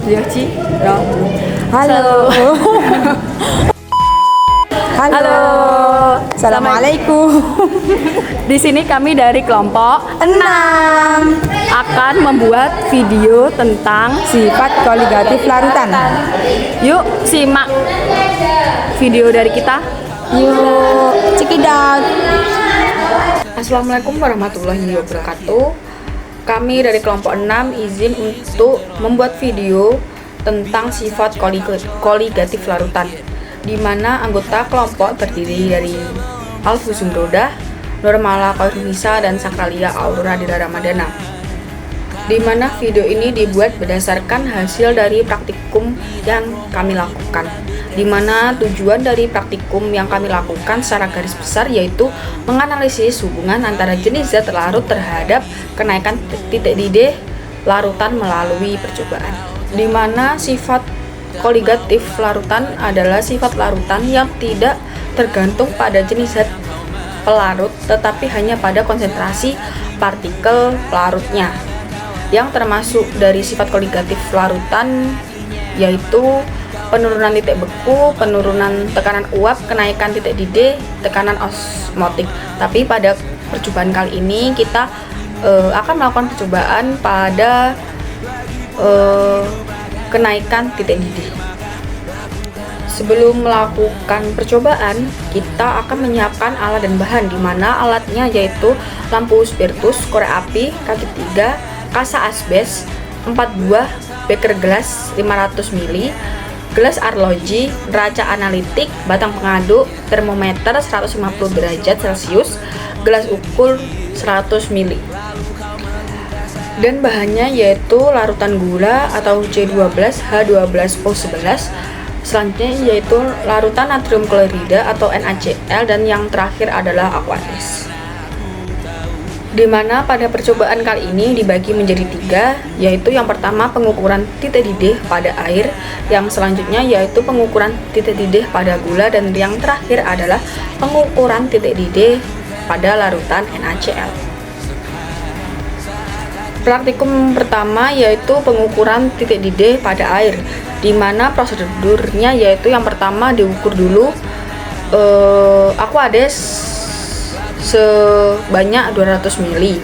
Yoci, no. Halo. Halo. Assalamualaikum. Di sini kami dari kelompok 6. akan membuat video tentang Sifat koligatif larutan. Yuk simak video dari kita. Yuk, cekidak. Assalamualaikum warahmatullahi wabarakatuh. Kami dari kelompok 6 izin untuk membuat video tentang sifat koligatif larutan, di mana anggota kelompok terdiri dari Al-Fuzum Rodah, Nurmala Qairunisa, dan Sakralia Aurora Dira Ramadana. Di mana video ini dibuat berdasarkan hasil dari praktikum yang kami lakukan, di mana tujuan dari praktikum yang kami lakukan secara garis besar yaitu menganalisis hubungan antara jenis zat larut terhadap kenaikan titik didih larutan melalui percobaan. Di mana sifat koligatif larutan adalah sifat larutan yang tidak tergantung pada jenis zat pelarut, tetapi hanya pada konsentrasi partikel pelarutnya. Yang termasuk dari sifat koligatif larutan yaitu penurunan titik beku, penurunan tekanan uap, kenaikan titik didih, tekanan osmotik. Tapi pada percobaan kali ini kita akan melakukan percobaan pada kenaikan titik didih. Sebelum melakukan percobaan, kita akan menyiapkan alat dan bahan, di mana alatnya yaitu lampu spiritus, korek api, kaki 3, kasa asbes, 4 buah beker gelas 500 ml, gelas arloji, neraca analitik, batang pengaduk, termometer 150 derajat Celcius, gelas ukur 100 ml. Dan bahannya yaitu larutan gula atau C12H12O11, selanjutnya yaitu larutan natrium klorida atau NaCl, dan yang terakhir adalah aqueous. Di mana pada percobaan kali ini dibagi menjadi 3, yaitu yang pertama pengukuran titik didih pada air, yang selanjutnya yaitu pengukuran titik didih pada gula, dan yang terakhir adalah pengukuran titik didih pada larutan NaCl. Praktikum pertama yaitu pengukuran titik didih pada air, di mana prosedurnya yaitu yang pertama diukur dulu aqueous sebanyak 200 ml.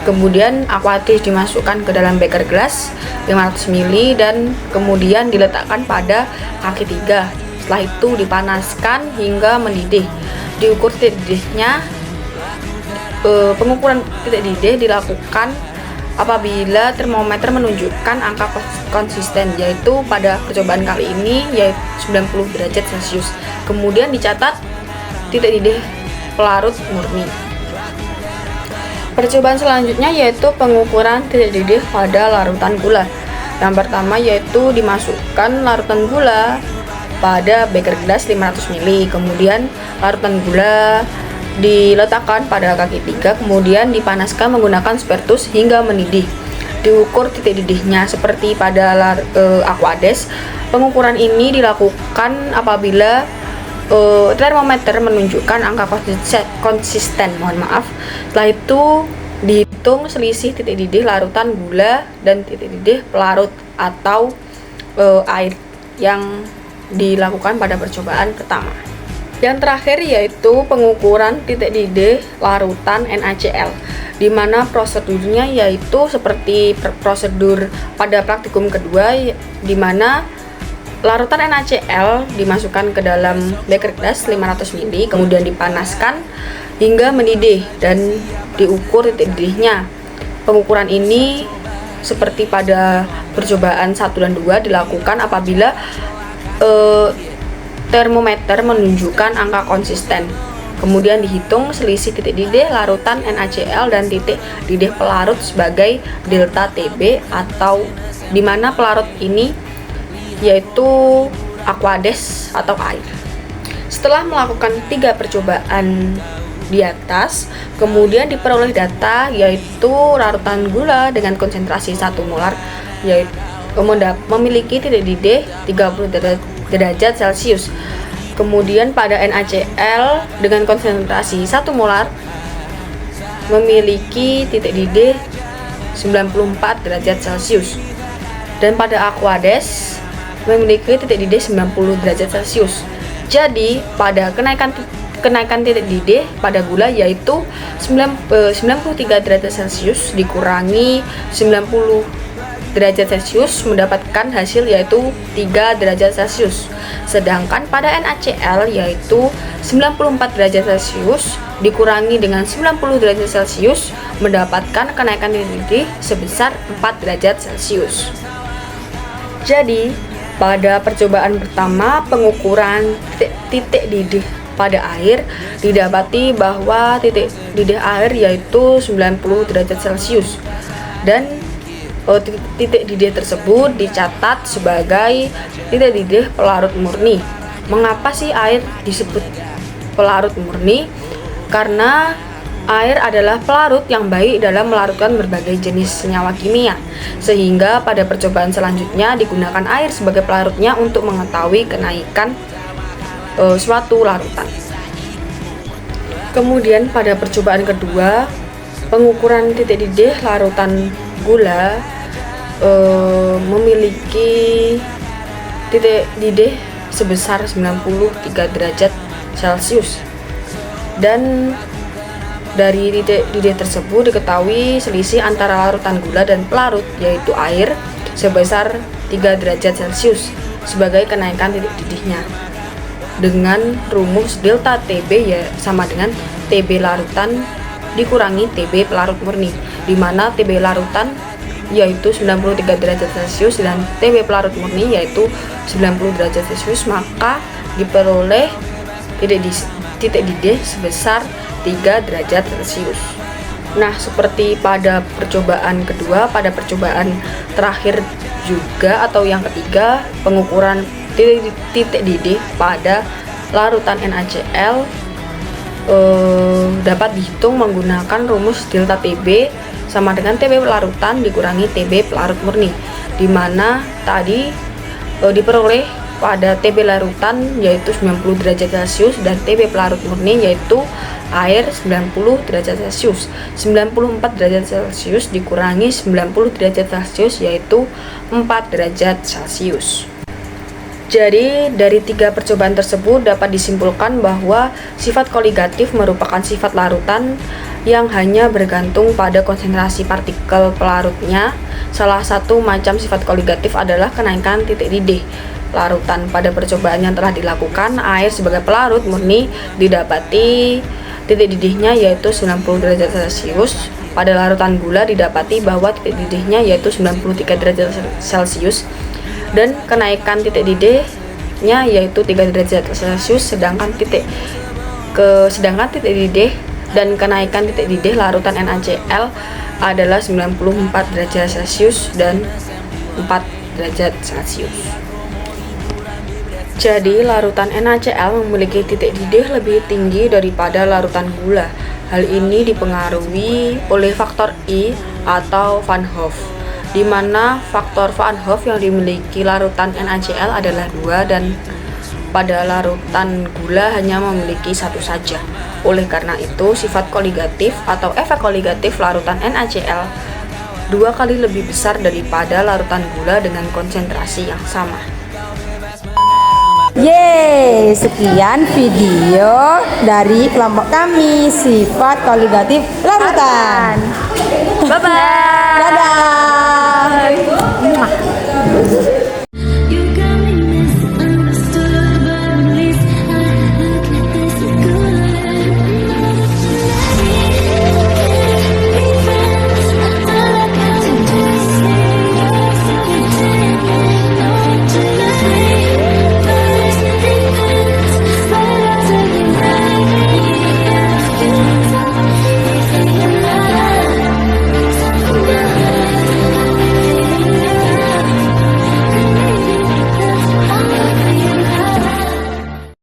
Kemudian aqueous dimasukkan ke dalam beker gelas 500 ml dan kemudian diletakkan pada kaki 3. Setelah itu dipanaskan hingga mendidih. Diukur titik didihnya. Pengukuran titik didih dilakukan apabila termometer menunjukkan angka konsisten, yaitu pada percobaan kali ini yaitu 90 derajat Celcius. Kemudian dicatat titik didih pelarut murni. Percobaan selanjutnya yaitu pengukuran titik didih pada larutan gula. Yang pertama yaitu dimasukkan larutan gula pada beker gelas 500 ml. Kemudian larutan gula diletakkan pada kaki 3, kemudian dipanaskan menggunakan spiritus hingga mendidih. Diukur titik didihnya seperti pada aqueous. Pengukuran ini dilakukan apabila termometer menunjukkan angka konsisten. Setelah itu dihitung selisih titik didih larutan gula dan titik didih pelarut atau air yang dilakukan pada percobaan pertama. Yang terakhir yaitu pengukuran titik didih larutan NaCl, di mana prosedurnya yaitu seperti prosedur pada praktikum kedua, di mana larutan NaCl dimasukkan ke dalam beker gelas 500 ml, kemudian dipanaskan hingga mendidih dan diukur titik didihnya. Pengukuran ini seperti pada percobaan 1 dan 2 dilakukan apabila termometer menunjukkan angka konsisten. Kemudian dihitung selisih titik didih larutan NaCl dan titik didih pelarut sebagai delta TB, atau di mana pelarut ini yaitu aqueous atau air. Setelah melakukan 3 percobaan di atas, kemudian diperoleh data yaitu larutan gula dengan konsentrasi 1 molar yaitu memiliki titik didih 30 derajat Celcius. Kemudian pada NaCl dengan konsentrasi 1 molar memiliki titik didih 94 derajat Celcius. dan pada Aquades memiliki titik didih 90 derajat Celcius. Jadi pada kenaikan titik didih pada gula yaitu 93 derajat Celcius dikurangi 90 derajat Celcius mendapatkan hasil yaitu 3 derajat Celcius. Sedangkan pada NaCl yaitu 94 derajat Celcius dikurangi dengan 90 derajat Celcius mendapatkan kenaikan titik didih sebesar 4 derajat Celcius. Jadi, pada percobaan pertama pengukuran titik didih pada air didapati bahwa titik didih air yaitu 90 derajat Celcius dan titik didih tersebut dicatat sebagai titik didih pelarut murni. Mengapa sih air disebut pelarut murni? Karena air adalah pelarut yang baik dalam melarutkan berbagai jenis senyawa kimia, sehingga pada percobaan selanjutnya digunakan air sebagai pelarutnya untuk mengetahui kenaikan suatu larutan. Kemudian pada percobaan kedua, pengukuran titik didih larutan gula memiliki titik didih sebesar 93 derajat Celcius. Dan dari titik didih tersebut diketahui selisih antara larutan gula dan pelarut yaitu air sebesar 3 derajat Celcius sebagai kenaikan titik didihnya. Dengan rumus delta TB ya sama dengan TB larutan dikurangi TB pelarut murni, di mana TB larutan yaitu 93 derajat Celcius dan TB pelarut murni yaitu 90 derajat Celcius, maka diperoleh titik didih sebesar 3 derajat Celcius. Nah, seperti pada percobaan kedua, pada percobaan terakhir juga atau yang ketiga, pengukuran titik didih pada larutan NaCl dapat dihitung menggunakan rumus delta TB sama dengan TB larutan dikurangi TB pelarut murni, di mana tadi diperoleh pada TB larutan yaitu 90 derajat Celcius dan TB pelarut murni yaitu air 90 derajat Celcius. 94 derajat Celcius dikurangi 90 derajat Celcius yaitu 4 derajat Celcius. Jadi dari 3 percobaan tersebut dapat disimpulkan bahwa sifat koligatif merupakan sifat larutan yang hanya bergantung pada konsentrasi partikel pelarutnya. Salah satu macam sifat koligatif adalah kenaikan titik didih larutan. Pada percobaan yang telah dilakukan, air sebagai pelarut murni didapati titik didihnya yaitu 90 derajat Celcius. Pada larutan gula didapati bahwa titik didihnya yaitu 93 derajat Celcius dan kenaikan titik didihnya yaitu 3 derajat Celcius, sedangkan titik didih dan kenaikan titik didih larutan NaCl adalah 94 derajat Celcius dan 4 derajat Celcius. Jadi, larutan NaCl memiliki titik didih lebih tinggi daripada larutan gula. Hal ini dipengaruhi oleh faktor I atau Van Hoff, di mana faktor Van Hoff yang dimiliki larutan NaCl adalah 2 dan pada larutan gula hanya memiliki 1 saja. Oleh karena itu, sifat koligatif atau efek koligatif larutan NaCl 2 kali lebih besar daripada larutan gula dengan konsentrasi yang sama. Yeay, sekian video dari kelompok kami sifat koligatif larutan. Bye-bye. Dadah.